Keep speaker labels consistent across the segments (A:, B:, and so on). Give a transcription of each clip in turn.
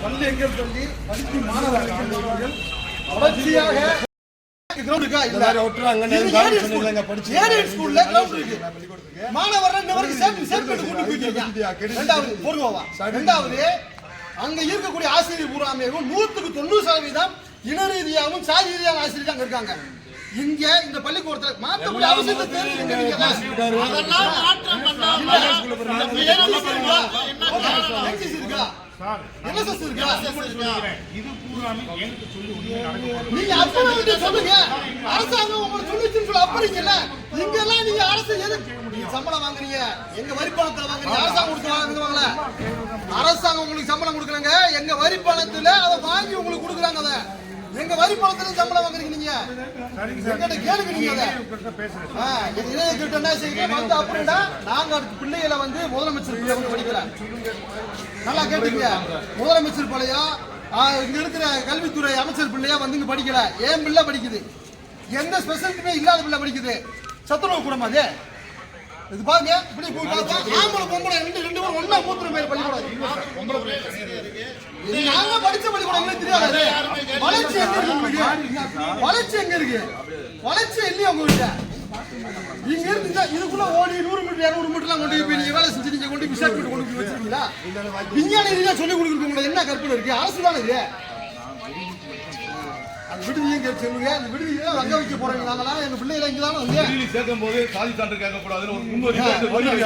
A: பள்ளி எங்கள் பள்ளி படிக்கும் மாணவர்கள் தொடர்ச்சியாக அங்க இருக்கக்கூடிய ஆசிரியர் பூராமையும் 100% இன ரீதியாகவும் சாதி ரீதியான ஆசிரியர் அங்க இருக்காங்க. இங்க இந்த பள்ளிக்கூடத்துல மாற்றக்கூடிய அவசியத்தை தெரிஞ்சுங்க. நீங்க அப்ப சொல்லுங்க, அரசாங்கம் உங்களுக்கு சொல்லிச்சுன்னு சொல்ல அப்படிங்கல்ல. இங்கெல்லாம் நீங்க அரசு சம்பளம் வாங்குறீங்க, எங்க வரி பணத்துல வாங்குறீங்க, அரசாங்கம் கொடுக்குறாங்க. அரசாங்கம் உங்களுக்கு சம்பளம் கொடுக்குறாங்க, எங்க வரி பணத்துல அதை வாங்கி உங்களுக்கு கொடுக்குறாங்க. அதை எங்க வரி பணத்துல சம்பளம் வாங்குறீங்க. நீங்க கேளுங்க. நீங்க என்ன செய்யுங்க அப்படின்னா, நாங்க பிள்ளைகளை வந்து முதலமைச்சர் பிள்ளை வந்து படிக்கல. நல்லா கேட்டுங்க, முதலமைச்சர் பிள்ளையா இங்க இருக்கிற கல்வித்துறை அமைச்சர் பிள்ளையா வந்து இங்க படிக்கல. ஏன் பிள்ளை படிக்குது, எந்த ஸ்பெஷலிட்டுமே இல்லாத பிள்ளை படிக்குது. சத்துணவு கூடமா அது? இது பாருங்க, இப்படி ஆம்பளை பொம்பளை ரெண்டு பேரும் ஒன்னா மூத்திர மேல பள்ளிக்கூடம். நாங்க படிச்ச பள்ளிக்கூடம் எங்களுக்கு தெரியாது. வளர்ச்சி எங்க இருக்கு? வளர்ச்சி எங்க இருக்கு? வளர்ச்சி இல்லையா உங்ககிட்ட? இங்க இருந்து இதுக்குள்ள ஓடி 100 மீட்டர் 200 மீட்டர்லாம் கொண்டு போய் நீங்க வேலை செஞ்சு நீங்க கொண்டு விசாரிச்சு கொண்டு போய் வச்சிருக்கீங்களா? விஞ்ஞானி ரீதியா சொல்லிக் கொடுக்குறது உங்களுக்கு என்ன கற்பனை இருக்கு? அரசு தானே இது. அந்த விடுதியை சொல்லுங்க, அந்த விடுதியை அங்க வைக்க போறீங்க. நாங்களாம் எங்க பிள்ளைகளை இங்க தானே வந்து விடுதி சேர்க்கும் போது சாதி சான்று கேட்க கூடாதுன்னு ஒரு முன்வரி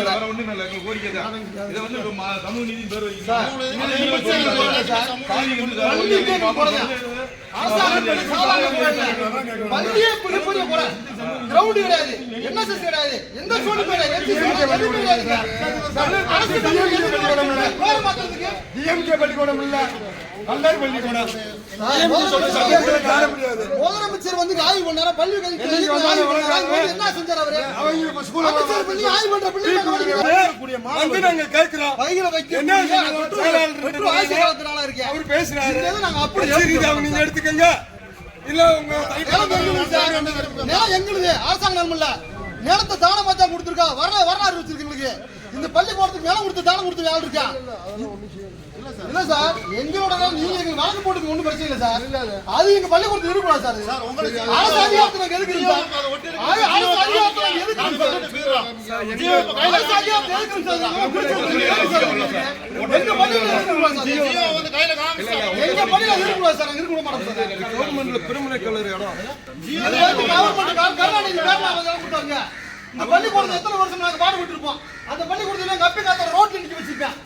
A: வேற ஒண்ணும் இல்ல. எங்க கோரிக்கை தான். இதை வந்து சமூக நீதி பேர் பள்ளிக்கூடம் இல்ல, முதலமைச்சர் வந்து ஆய்வு பண்ணார பள்ளி என்ன செஞ்சார்? அவரு ஆய்வு பண்ற பிள்ளை கேட்கிறோம். அவர் பேசுறாரு, நாங்க அப்படி நீங்க எடுத்துக்கங்க. இல்ல உங்க எங்களுக்கு அரசாங்க நிலம் இல்ல, நிலத்தை தானம் பார்த்தா கொடுத்துருக்கா. வரலாறு வச்சிருக்கு. இந்த பள்ளிக்கூடத்துக்கு நிலம் கொடுத்து தானம் கொடுத்து ஆள் இருக்கா? இல்ல சார், எங்களோட நீங்க எங்க வழக்கு போட்டு ஒண்ணும் பிரச்சனை இல்ல சார். அது எங்க பள்ளிக்கூடத்துல இருக்கக்கூடாது சார். அரசு அதிகாரத்துல எதுக்குறீங்க? அரசு அதிகாரத்துல எதுக்குறீங்க? எங்க பள்ளியில இருக்கக்கூடாது சார். எங்க பள்ளியில இருக்கக்கூடாது சார். இருக்க மாட்டோம் சார். கவர்மெண்ட்ல பெருமனை கல்லூரி இடம் கவர்மெண்ட் கர்நாடக பேர்ல கொடுத்தாங்க. இந்த பள்ளிக்கூடத்தை எத்தனை வருஷம் நாங்க பாடுபட்டு இருப்போம். அந்த பள்ளிக்கூடத்துல எங்க அப்பா காத்த ரோட்ல நிக்க வச்சிருக்கேன்.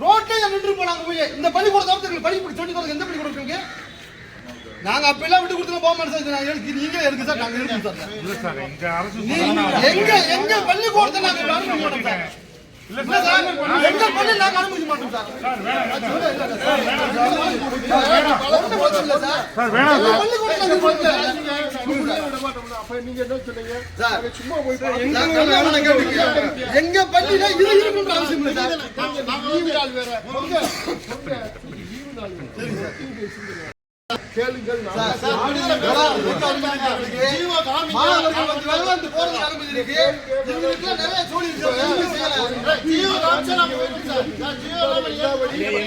A: ரோட்ல நின்று போனாங்க போய். இந்த பள்ளிக்கூடத்தை பள்ளிக்கூடம் சொல்லி தரது எந்த பள்ளிக்கூடம் இருக்கு? நாங்க அப்ப எல்லாம் விட்டு கொடுத்து போக மாட்டோம். நீங்க இருக்கு சார், நாங்க இருக்கோம் சார். எங்க பள்ளிக்கூடத்தை நாங்க அனுமதிக்க மாட்டோம் சார். எங்க பள்ளி நாங்க அனுமதிக்க மாட்டோம் சார். எங்க பள்ளியில இது இருக்குன்ற அவசியம் இல்லை சார். கேளுங்கள். மாணவர்கள் வந்து வெளிநாட்டு போறதுக்கு அனுமதி இருக்கு. இவங்களுக்கு நிறைய சோழி இருக்கு.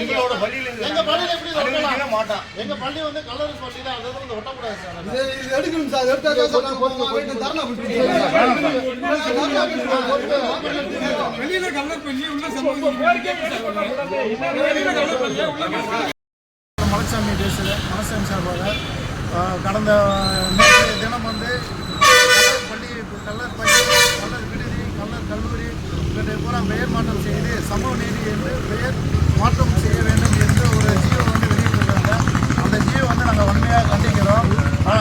B: எங்களோட பள்ளியில
C: எங்க பள்ளியில எப்படி ஒட்டலாம் மாட்டான். எங்க பள்ளி வந்து கலர்ஸ் பள்ளி தான், அது வந்து ஒட்டக்கூடாது சார்.
A: இது எடுக்கணும் சார். எடுத்தா சார் நாங்க போய் தர்ணா விட்டுருக்கோம்.
D: வெளியில கலர் பண்ணி உள்ள சம்பவம்
C: மலைச்சாமி பேசுகிறேன். மலைச்சாமி சார்பாக கடந்த நேற்றைய தினம் வந்து கலர் பள்ளி, கலர் விடுதி, கலர் கல்லூரி இவற்றை பூரா பெயர் மாற்றம் செய்து சமூக நீதி என்று பெயர் மாற்றம் செய்ய வேண்டும் என்று ஒரு ஜியோ வந்து வெளியிட்டிருக்காங்க. அந்த ஜியோ வந்து நாங்கள் வன்மையாக கண்டிக்கிறோம்.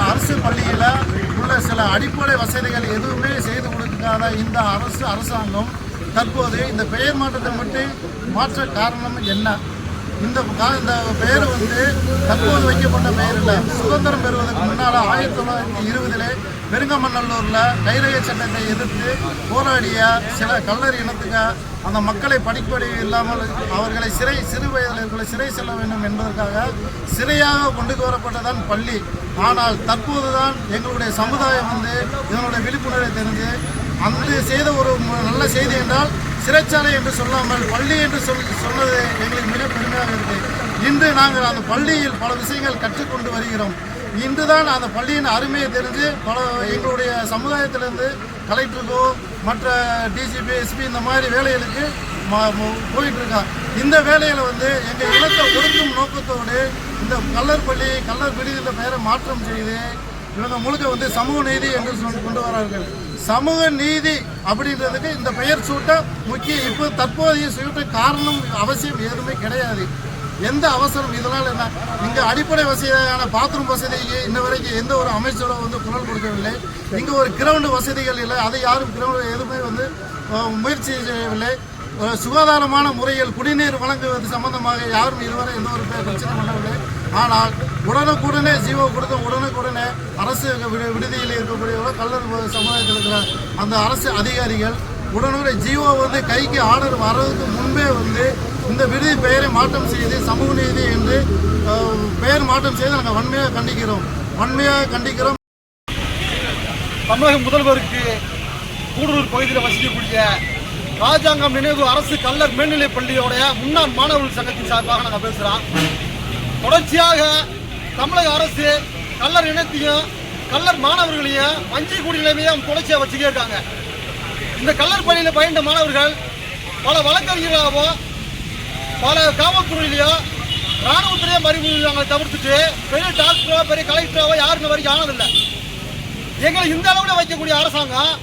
C: அரசு பள்ளியில் உள்ள சில அடிப்படை வசதிகள் எதுவுமே செய்து கொடுக்காத இந்த அரசாங்கம் தற்போது இந்த பெயர் மாற்றத்தை மட்டும் மாற்ற காரணம் என்ன? இந்த பெயர் வந்து தற்போது வைக்கப்பட்ட பெயர் இல்லை. சுதந்திரம் பெறுவதற்கு முன்னால் 1920 பெருங்கமநல்லூரில் கைரேகை சட்டத்தை எதிர்த்து போராடிய சில கல்லர் இனத்துக்கு அந்த மக்களை படிப்பறிவு இல்லாமல் அவர்களை சிறு வயதில் இருக்கிற சிறை செல்ல வேண்டும் என்பதற்காக சிறையாக கொண்டு வரப்பட்டதான் பள்ளி. ஆனால் தற்போது தான் எங்களுடைய சமுதாயம் வந்து இதனுடைய விழிப்புணர்வை தெரிஞ்சு அந்த செய்த ஒரு நல்ல செய்தி என்றால் சிறைச்சாலை என்று சொல்லாமல் பள்ளி என்று சொன்னது எங்களுக்கு மிக பெருமையாக இருக்குது. இன்று நாங்கள் அந்த பள்ளியில் பல விஷயங்கள் கற்றுக்கொண்டு வருகிறோம். இன்றுதான் அந்த பள்ளியின் அருமையை தெரிஞ்சு பல எங்களுடைய சமுதாயத்திலிருந்து கலெக்டருக்கோ மற்ற டிசிபி எஸ்பி இந்த மாதிரி வேலைகளுக்கு போயிட்டு இருக்காங்க. இந்த வேலையில் வந்து எங்கள் இனத்தை ஒடுக்கும் நோக்கத்தோடு இந்த கல்லர் பள்ளி, கல்லர் விடுதியில் பெயரை மாற்றம் செய்து இவங்க முழுக்க வந்து சமூக நீதி என்று கொண்டு வரார்கள். சமூக நீதி அப்படின்றதுக்கு இந்த பெயர் சூட்ட முக்கிய இப்போ தற்போதைய சூட்ட காரணம் அவசியம் எதுவுமே கிடையாது. எந்த அவசரம் இதனால் என்ன? இங்கே அடிப்படை வசதியான பாத்ரூம் வசதிக்கு இன்ன வரைக்கும் எந்த ஒரு அமைச்சரும் வந்து குரல் கொடுக்கவில்லை. இங்கே ஒரு கிரவுண்டு வசதிகள் இல்லை, அதை யாரும் கிரவுண்டு எதுவுமே வந்து முயற்சி செய்யவில்லை. சுகாதாரமான முறையில் குடிநீர் வழங்குவது சம்பந்தமாக யாரும் இதுவரை எந்த ஒரு பிரச்சனை பண்ணவில்லை. ஆனால் உடனுக்குடனே ஜீவோ கொடுத்த உடனுக்குடனே அரசு விடுதியில் இருக்கக்கூடிய கல்லர் சமுதாயத்தில் இருக்கிற அந்த அரசு அதிகாரிகள் உடனுக்குடன் ஜீவோ வந்து கைக்கு ஆர்டர் வர்றதுக்கு முன்பே வந்து இந்த விடுதி பெயரை மாற்றம் செய்து சமூக நீதி என்று பெயர் மாற்றம் செய்து நாங்கள் வன்மையாக கண்டிக்கிறோம்.
A: தமிழக முதல்வருக்கு கூடலூர் பகுதியில் வசிக்கக்கூடிய ராஜாங்கம் நினைவு அரசு கல்லர் மேல்நிலைப் பள்ளியோடைய முன்னாள் மாணவர்கள் சங்கத்தின் சார்பாக நாங்கள் பேசுகிறோம். தொடர்ச்சியாக தமிழக அரசு கல்லர் இனத்தையும் கல்லர் மாணவர்களையும் வஞ்சி கூடி நிலைமையும் தொடர்ச்சியாக வச்சுக்கே இருக்காங்க. இந்த கல்லர் பள்ளியில் பயின்ற மாணவர்கள் பல வழக்கறிஞர்களாகவோ பல காவல்துறையிலையோ இராணுவத்துறையோ மறுபடியும் தவிர்த்துட்டு பெரிய டாக்டரோ பெரிய கலெக்டரோ யாருன்னு வரைக்கும் ஆனதில்லை. எங்களை இந்த அளவில் வைக்கக்கூடிய அரசாங்கம்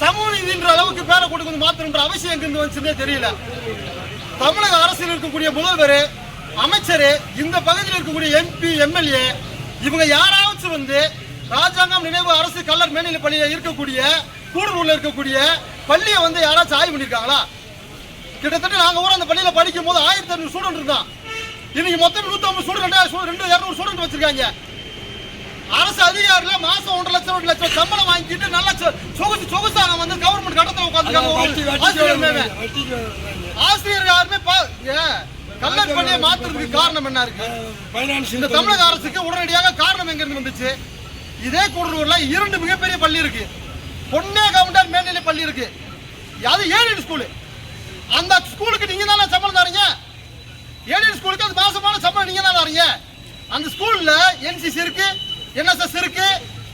A: சமூக நீதின்ற அளவுக்கு பேரை கொடுக்கணும் மாத்திரன்ற அவசியம் எங்கிருந்து வந்துச்சுன்னே தெரியல. தமிழக அரசில் இருக்கக்கூடிய முதல்வர், அமைச்சர், இந்த பகுதியில் இருக்கக்கூடிய MP, MLA இவங்க யாராவது வந்து ராஜாங்கம் நினைவு அரசு கல்லர் மேல்நிலை பள்ளியில் இருக்கக்கூடிய கூடலூர்ல இருக்கக்கூடிய பள்ளியை வந்து யாராச்சும் ஆய்வு பண்ணியிருக்காங்களா? கிட்டத்தட்ட நாங்கள் ஊர் அந்த பள்ளியில் படிக்கும் போது 1500 ஸ்டூடெண்ட் இருந்தான். இன்னைக்கு மொத்தம் 150 ஸ்டூடெண்ட் 200 ஸ்டூடெண்ட் வச்சிருக்காங்க. அரசு அதிகாரிகள் மாசம் 1.5 லட்சம் 2 லட்சம் சம்பளம் வாங்கிட்டு நல்லா சொகுசாக வந்து கவர்மெண்ட் கட்டத்தில் உட்காந்துருக்காங்க. ஆசிரியர் யாருமே கல்லர் பள்ளியை மாத்துறதுக்கு காரணம் என்ன இருக்கு? இந்த தமிழக அரசுக்கு உடனடியாக காரணம் எங்க இருந்து வந்துச்சு? இதே கூடலூர்ல 2 மிகப்பெரிய பள்ளி இருக்கு. பொன்னே கவுண்டர் மேல்நிலை பள்ளி இருக்கு. அது ஏழு ஸ்கூலு. அந்த ஸ்கூலுக்கு நீங்க தானே சம்பளம் தரீங்க. ஏழு ஸ்கூலுக்கு அது மாசமான சம்பளம் நீங்க தான் தரீங்க. அந்த ஸ்கூல்ல NCC இருக்கு, NSS இருக்கு,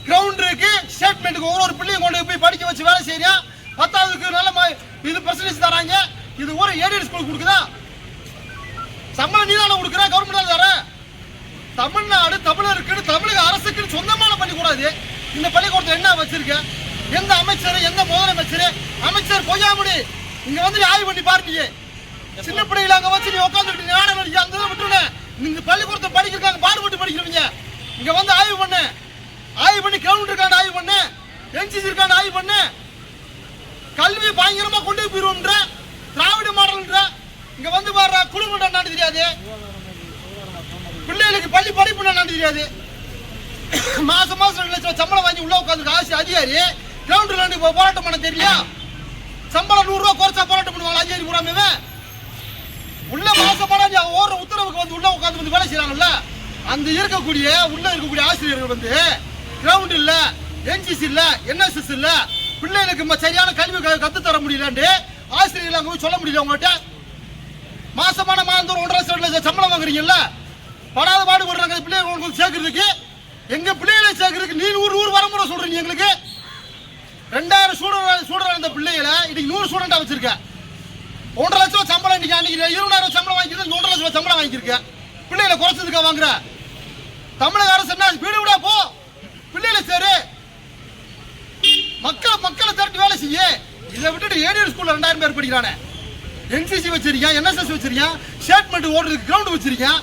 A: கிரவுண்ட் இருக்கு, ஸ்டேட்மெண்ட்டுக்கு ஒவ்வொரு பிள்ளையும் கொண்டு போய் படிக்க வச்சு வேலை செய்யறியா. 10ஆவதுக்கு நல்ல இது பர்சன்டேஜ் தராங்க. இது ஒரு ஏழு ஸ்கூல் கொடுக்குதா? சம்பளம் நீ தானே கொடுக்குற, கவர்மெண்ட் தர. தமிழ்நாடு தமிழருக்குன்னு தமிழக அரசுக்குன்னு சொந்தமான பள்ளிக்கூடாது. இந்த பள்ளிக்கூடத்தை என்ன வச்சிருக்க? எந்த அமைச்சர், எந்த முதலமைச்சர், அமைச்சர் பொய்யாமணி இங்க வந்து ஆய்வு பண்ணி பார்ப்பீங்க. சின்ன பிள்ளைகளை அங்க வச்சு நீ உட்காந்துட்டு நாடகம் அந்த விட்டுருங்க. இந்த பள்ளிக்கூடத்தை படிக்கிறாங்க, பாடுபட்டு படிக்கிறவங்க இங்க வந்து ஆய்வு பண்ணி கிரவுண்ட் இருக்காண்டு ஆய்வு பண்ணு, NCC இருக்காண்டு ஆய்வு பண்ணு. கல்வி பயங்கரமா கொண்டு போயிருவோம்ன்ற திராவிட மாடல்ன்ற இங்க வந்து வர்ற குடும்பம் என்னன்னு தெரியாது, பிள்ளைகளுக்கு பள்ளி படிப்பு என்னன்னு தெரியாது. மாசம் 2 லட்சம் சம்பளம் வாங்கி உள்ள உட்காந்து ஆசி அதிகாரி கிரவுண்ட்ல போராட்டம் பண்ண தெரியல. சம்பளம் 100 ரூபாய் குறைச்சா போராட்டம் பண்ணுவாங்க அதிகாரி பூராமே. உள்ள மாசமான ஓடுற உத்தரவுக்கு வந்து உள்ள உட்காந்து வந்து வேலை செய்யறாங்கல்ல. அந்த உள்ள இருக்கக்கூடிய ஆசிரியர்கள் வந்து கிரவுண்ட் இல்ல, என்சிசி இல்ல, NSS இல்ல, பிள்ளைகளுக்கு சரியான கல்வி கத்து தர முடியலன்னு ஆசிரியர்கள் அங்க போய் சொல்ல முடியல உங்ககிட்ட? மாசமான மாதந்தோறும் 1.5 லட்சம் சம்பளம் வாங்குறீங்கல்ல, படாத பாடுபடுறாங்க பிள்ளைகள் உங்களுக்கு சேர்க்கறதுக்கு. எங்க பிள்ளைகளை சேர்க்கறதுக்கு நீ 100 வரமுறை சொல்றீங்க எங்களுக்கு. 2000 ஸ்டூடெண்ட் அந்த பிள்ளைகளை இன்னைக்கு 100 ஸ்டூடெண்டா வச்சிருக்க. 1.5 லட்சம் சம்பளம் இன்னைக்கு, அன்னைக்கு 20,000 சம்பளம் வாங்கிக்கிறது, 1.5 லட்சம் சம்பளம் வாங்கியிருக்க. பிள்ளைகளை குறைச்சதுக்கா வாங்குற? தமிழக அரசு என்ன வீடு விடா போ, பிள்ளைகளை சேரு, மக்களை திரட்டி வேலை செய்ய. இதை விட்டுட்டு ஏடிஎல் ஸ்கூல்ல 2000 பேர் படிக்கிறானே, NCC வச்சிருக்கேன், NSS வச்சிருக்கேன், ஸ்டேட்மெண்ட் ஓடுறதுக்கு கிரவுண்ட் வச்சிருக்கேன்,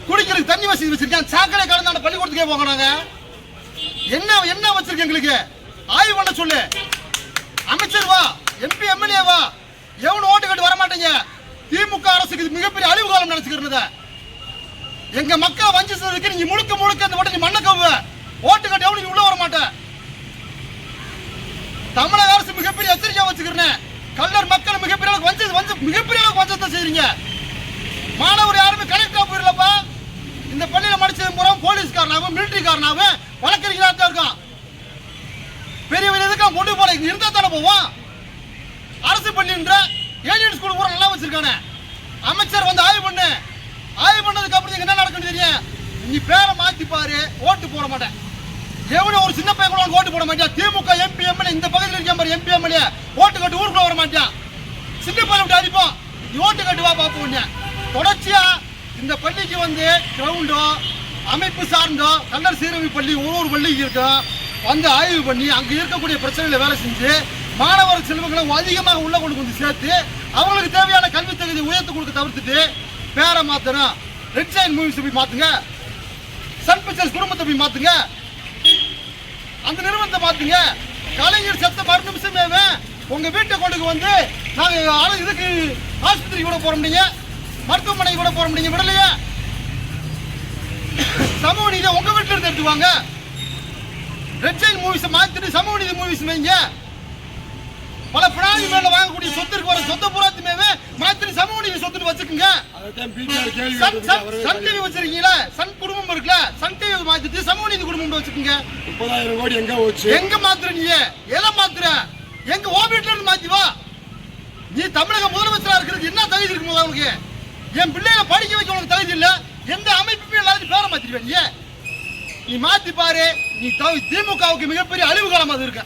A: குடிக்கிறதுக்கு தண்ணி வசதி வச்சிருக்கேன், சாக்கடை கலந்தாண்ட பள்ளிக்கூடத்துக்கே போங்க. நாங்க என்ன வச்சிருக்கேன் எங்களுக்கு ஆய்வு பண்ண சொல்லு. அமைச்சர் வா, MP MLA வா, எவனும் ஓட்டு கட்டு வர மாட்டீங்க. திமுக அரசுக்கு இது மிகப்பெரிய அழிவு காலம் நினைச்சுக்கிறத. எங்க மக்களை வஞ்சிச்சதுக்கு நீங்க முழுக்க இந்த ஓட்டு நீ மண்ணை கவ்வு. ஓட்டு கட்டு எவனும் நீ உள்ள வர மாட்டேன். தமிழக அரசு மிகப்பெரிய எச்சரிக்கையா வச்சுக்கிறேன். கல்லர் மக்கள் மிகப்பெரிய மிகப்பெரிய அளவுக்கு வஞ்சத்தை செய்றீங்க. மாணவர் யாருமே கலெக்டரா போயிடலப்பா. இந்த பள்ளியில மடிச்சது பூரா போலீஸ்காரனாவும் மிலிட்டரிக்காரனாவும் வழக்கறிஞரா தான் இருக்கான். பெரிய எதுக்கா கொண்டு போல இருந்தா தானே போவோம். அரசு பள்ளின்ற ஏடிஎல் ஸ்கூல் பூரா நல்லா வச்சிருக்கானே. அமைச்சர் வந்து ஆய்வு பண்ணதுக்கு அப்புறம் என்ன நடக்கும் தெரியும். நீ பேரை மாத்தி பாரு, ஓட்டு போட மாட்டேன். எவனும் ஒரு சின்ன பையன் கூட ஓட்டு போட மாட்டான். திமுக MP MLA இந்த பகுதியில் இருக்க மாதிரி MP MLA ஓட்டு கட்டு ஊருக்குள்ள வர மாட்டான். சின்ன பையன் விட்டு அடிப்போம். நீ ஓட்டு கட்டு வா பாப்போம். தொடர்ச்சியா இந்த பள்ளிக்கு வந்து கிரவுண்டோ அமைப்பு சார்ந்தோ கல்லர் சீரமைப்பு பள்ளி ஒவ்வொரு பள்ளிக்கு இருக்கும் வந்து ஆய்வு பண்ணி அங்க இருக்கக்கூடிய பிரச்சனைகளை வேலை செஞ்சு மாணவர் செல்வங்களை அதிகமாக உள்ள கொண்டு சேர்த்து அவங்களுக்கு தேவையான கல்வி தகுதி உயர்த்து கொடுக்க தவிர்த்துட்டு பேரை மாத்தணும். ரெட் சைன் மூவிஸ் போய் மாத்துங்க, சன் பிக்சர்ஸ் குடும்பத்தை போய் மாத்துங்க, அந்த நிறுவனத்தை மாத்துங்க. கலைஞர் செத்த மறு நிமிஷமே உங்க வீட்டை கொண்டு வந்து நாங்க இதுக்கு ஆஸ்பத்திரி கூட போற முடியுங்க, மருத்துவமனை கூட போற முடியுங்க, விடலையே. சமூக நீதி உங்க வீட்டுல இருந்து எடுத்துவாங்க. ரெட் சைன் மூவிஸ் மாத்திட்டு சமூக நீதி மூவிஸ் வைங்க. பல பிராணி மேல வாங்கக்கூடிய சொத்துக்கு வர சொந்த புறாத்துமே மாத்திட்டு சமூக நீதி சொத்துன்னு வச்சுக்கோங்க. சன் டிவி வச்சிருக்கீங்களா, சன் குடும்பம் இருக்குல்ல, சன் டிவி மாத்திட்டு சமூக நீதி குடும்பம் வச்சுக்கோங்க.
D: 30,000 கோடி எங்க போச்சு?
A: எங்க மாத்துற நீ? எதை மாத்துற? எங்க ஓ வீட்டுல இருந்து மாத்தி வா. நீ தமிழக முதலமைச்சரா இருக்கிறது என்ன தகுதி இருக்கு போது அவனுக்கு? என் பிள்ளைகளை படிக்க வைக்க உனக்கு தகுதி இல்ல. எந்த அமைப்புமே எல்லாரும் பேரை மாத்திடுவேன். நீ மாத்தி பாரு. நீ திமுகவுக்கு மிகப்பெரிய அழிவு காலம் அது இருக்க.